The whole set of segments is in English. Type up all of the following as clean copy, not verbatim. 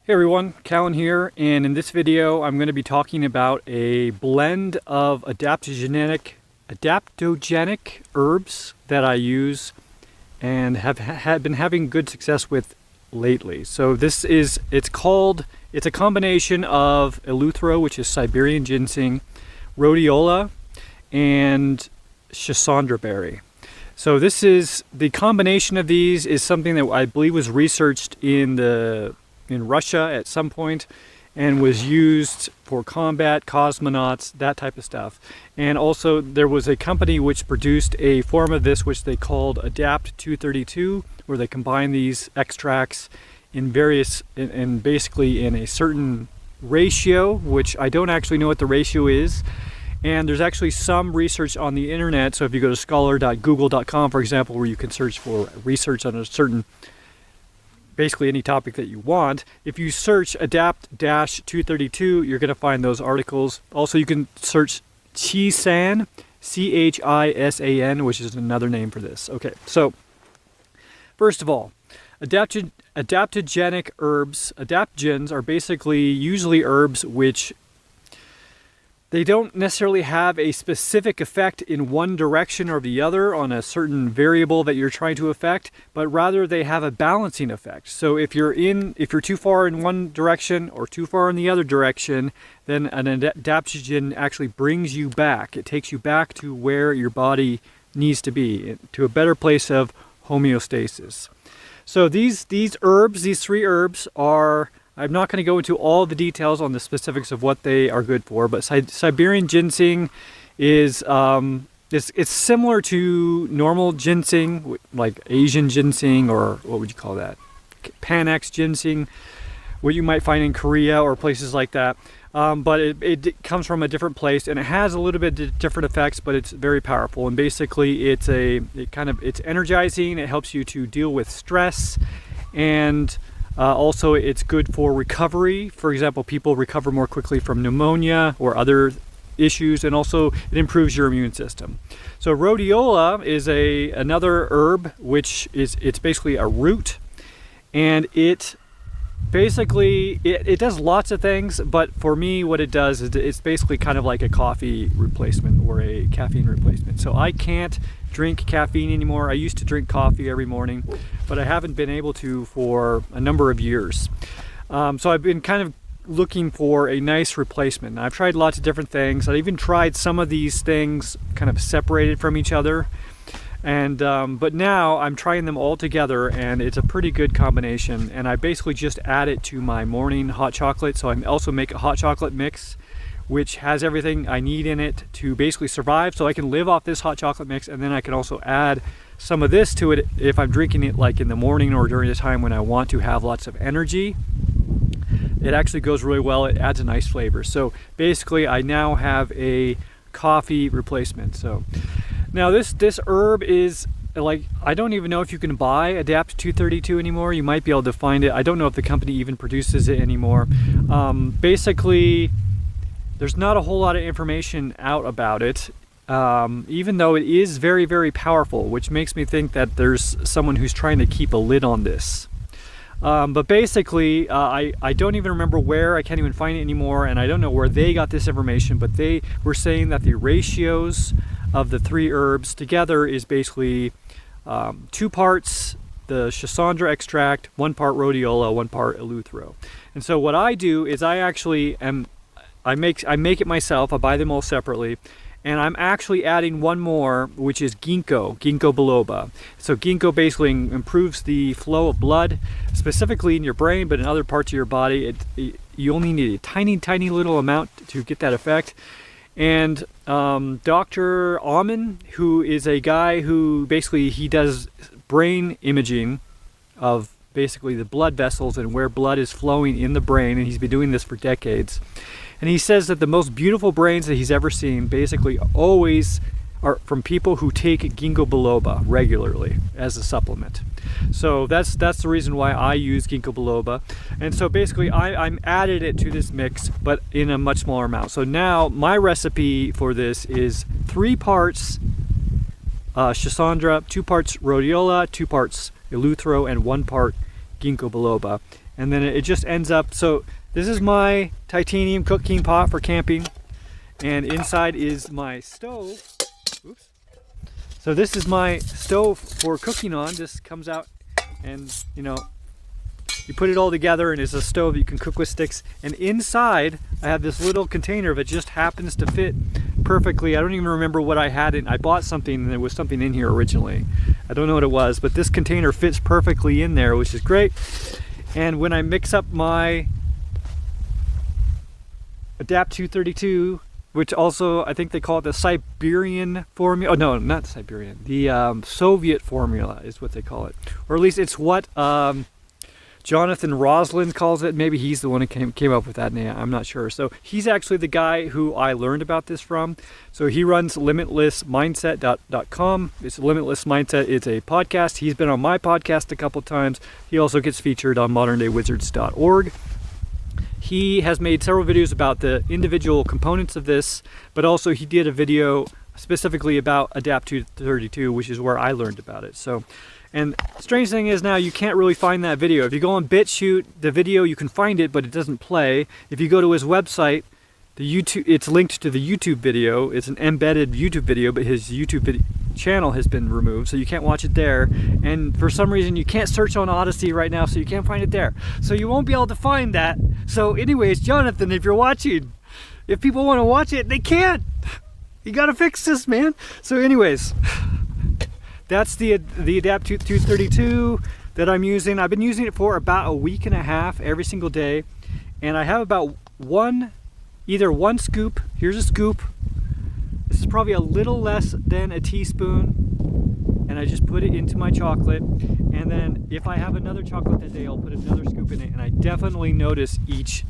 Hey everyone, Cahlen here, and in this video I'm going to be talking about a blend of adaptogenic herbs that I use and have been having good success with lately. So it's a combination of Eleuthero, which is Siberian ginseng, Rhodiola, and Schisandra berry. So the combination of these is something that I believe was researched in Russia at some point and was used for combat, cosmonauts, that type of stuff. And also there was a company which produced a form of this which they called Adapt-232, where they combine these extracts in basically in a certain ratio, which I don't actually know what the ratio is. And there's actually some research on the internet. So if you go to scholar.google.com, for example, where you can search for research on a certain basically any topic that you want. If you search Adapt-232, you're going to find those articles. Also, you can search Chisan, Chisan, which is another name for this. Okay, so first of all, adaptogenic herbs, adaptogens are basically usually herbs which they don't necessarily have a specific effect in one direction or the other on a certain variable that you're trying to affect, but rather they have a balancing effect. So if you're too far in one direction or too far in the other direction, then an adaptogen actually brings you back. It takes you back to where your body needs to be, to a better place of homeostasis. So these three herbs are, I'm not going to go into all the details on the specifics of what they are good for, but Siberian ginseng is it's similar to normal ginseng, like Asian ginseng, or what would you call that? Panax ginseng, what you might find in Korea or places like that. But it comes from a different place, and it has a little bit different effects, but it's very powerful. And basically, it's energizing. It helps you to deal with stress, and also, it's good for recovery. For example, people recover more quickly from pneumonia or other issues, and also it improves your immune system. So rhodiola is another herb, which it's basically a root, and it does lots of things, but for me what it does is it's basically kind of like a coffee replacement or a caffeine replacement. So I can't drink caffeine anymore. I used to drink coffee every morning, but I haven't been able to for a number of years. So I've been kind of looking for a nice replacement. I've tried lots of different things. I even tried some of these things kind of separated from each other, and but now I'm trying them all together, and it's a pretty good combination. And I basically just add it to my morning hot chocolate. So I also make a hot chocolate mix which has everything I need in it to basically survive. So I can live off this hot chocolate mix, and then I can also add some of this to it if I'm drinking it like in the morning or during a time when I want to have lots of energy. It actually goes really well. It adds a nice flavor. So basically I now have a coffee replacement. So now this herb is like, I don't even know if you can buy Adapt-232 anymore. You might be able to find it. I don't know if the company even produces it anymore. Basically, there's not a whole lot of information out about it, even though it is very, very powerful, which makes me think that there's someone who's trying to keep a lid on this. But basically, I don't even remember where. I can't even find it anymore, and I don't know where they got this information, but they were saying that the ratios of the three herbs together is basically 2 parts the Schisandra extract, 1 part rhodiola, 1 part Eleuthero. And so what I do is I make it myself. I buy them all separately, and I'm actually adding one more, which is ginkgo biloba. So ginkgo basically improves the flow of blood, specifically in your brain, but in other parts of your body. You only need a tiny little amount to get that effect. And Dr. Amen, who is a guy who basically he does brain imaging of basically the blood vessels and where blood is flowing in the brain, and he's been doing this for decades. And he says that the most beautiful brains that he's ever seen basically always are from people who take ginkgo biloba regularly as a supplement. So that's the reason why I use ginkgo biloba. And so basically I'm added it to this mix, but in a much smaller amount. So now my recipe for this is 3 parts Schisandra, 2 parts rhodiola, 2 parts Eleuthero, and 1 part ginkgo biloba. and then it just ends up. So this is my titanium cooking pot for camping, and inside is my stove. Oops. So this is my stove for cooking on. This comes out, and you know, you put it all together, and it's a stove that you can cook with sticks. And inside, I have this little container that just happens to fit perfectly. I don't even remember what I had in. I bought something, and there was something in here originally. I don't know what it was, but this container fits perfectly in there, which is great. And when I mix up my Adapt 232, which also I think they call it the Siberian formula. Oh no, not Siberian. The Soviet formula is what they call it, or at least it's what Jonathan Roslin calls it. Maybe he's the one who came up with that name. I'm not sure. So he's actually the guy who I learned about this from. So he runs limitlessmindset.com. It's Limitless Mindset. It's a podcast. He's been on my podcast a couple times. He also gets featured on moderndayWizards.org. He has made several videos about the individual components of this, but also he did a video specifically about Adapt 232, which is where I learned about it. So, and strange thing is now you can't really find that video. If you go on BitChute, the video, you can find it, but it doesn't play. If you go to his website, it's linked to the YouTube video. It's an embedded YouTube video, but his YouTube channel has been removed, so you can't watch it there. And for some reason, you can't search on Odyssey right now, so you can't find it there. So you won't be able to find that. So anyways, Jonathan, if you're watching, if people want to watch it, they can't. You gotta fix this, man. So anyways, that's the Adapt 232 that I'm using. I've been using it for about a week and a half every single day, and I have about either one scoop. Here's a scoop. This is probably a little less than a teaspoon, and I just put it into my chocolate. And then if I have another chocolate that day, I'll put another scoop in it, and I definitely notice each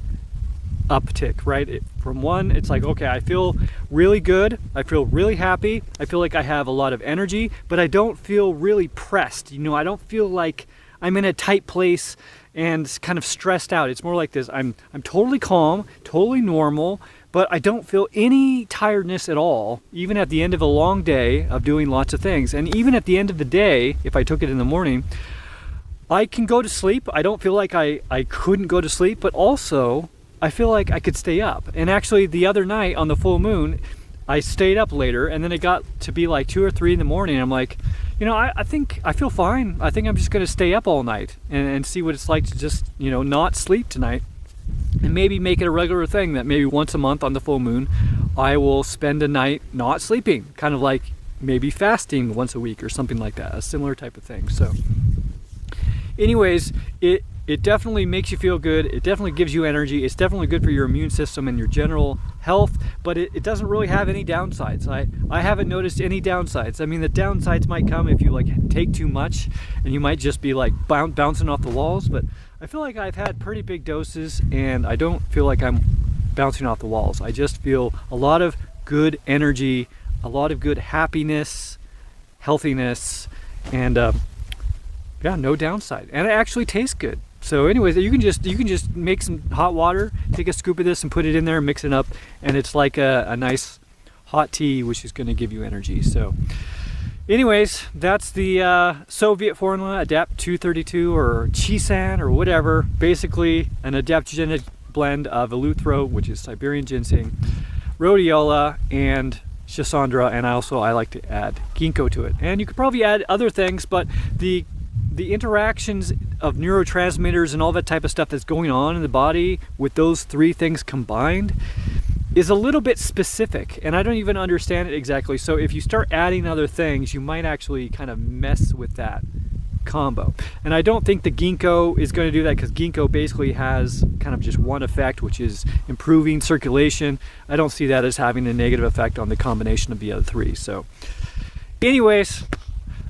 uptick, right? From one, it's like, okay, I feel really good, I feel really happy, I feel like I have a lot of energy, but I don't feel really pressed. You know, I don't feel like I'm in a tight place and kind of stressed out. It's more like this, I'm totally calm, totally normal, but I don't feel any tiredness at all, even at the end of a long day of doing lots of things. And even at the end of the day, if I took it in the morning, I can go to sleep. I don't feel like I couldn't go to sleep, but also I feel like I could stay up. And actually the other night on the full moon, I stayed up later, and then it got to be like 2 or 3 in the morning. And I'm like, you know, I think I feel fine. I think I'm just gonna stay up all night and see what it's like to just, you know, not sleep tonight. And maybe make it a regular thing that maybe once a month on the full moon, I will spend a night not sleeping, kind of like maybe fasting once a week or something like that, a similar type of thing. So anyways, it definitely makes you feel good. It definitely gives you energy. It's definitely good for your immune system and your general health, but it doesn't really have any downsides. I haven't noticed any downsides. I mean, the downsides might come if you like take too much, and you might just be like bouncing off the walls, but I feel like I've had pretty big doses, and I don't feel like I'm bouncing off the walls. I just feel a lot of good energy, a lot of good happiness, healthiness, and yeah, no downside. And it actually tastes good. So anyways, you can just make some hot water, take a scoop of this and put it in there and mix it up, and it's like a nice hot tea, which is going to give you energy. So anyways, that's the Soviet formula, Adapt 232 or Chisan or whatever. Basically an adaptogenic blend of Eleuthero, which is Siberian ginseng, Rhodiola and Schisandra, and I like to add ginkgo to it. And you could probably add other things, but the interactions of neurotransmitters and all that type of stuff that's going on in the body with those 3 things combined is a little bit specific, and I don't even understand it exactly. So if you start adding other things, you might actually kind of mess with that combo. And I don't think the ginkgo is going to do that, because ginkgo basically has kind of just one effect, which is improving circulation. I don't see that as having a negative effect on the combination of the other 3. So anyways,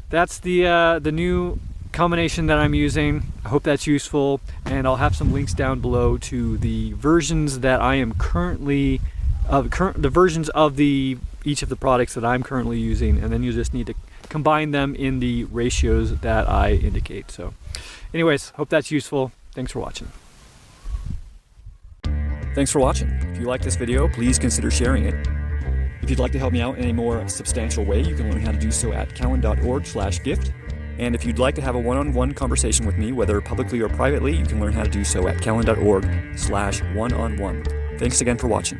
that's the new combination that I'm using. I hope that's useful, and I'll have some links down below to the versions that I am currently the versions of each of the products that I'm currently using, and then you just need to combine them in the ratios that I indicate. So anyways, hope that's useful. Thanks for watching. Thanks for watching. If you like this video, please consider sharing it. If you'd like to help me out in a more substantial way, you can learn how to do so at cahlen.org/gift. And if you'd like to have a one-on-one conversation with me, whether publicly or privately, you can learn how to do so at cahlen.org/one-on-one. Thanks again for watching.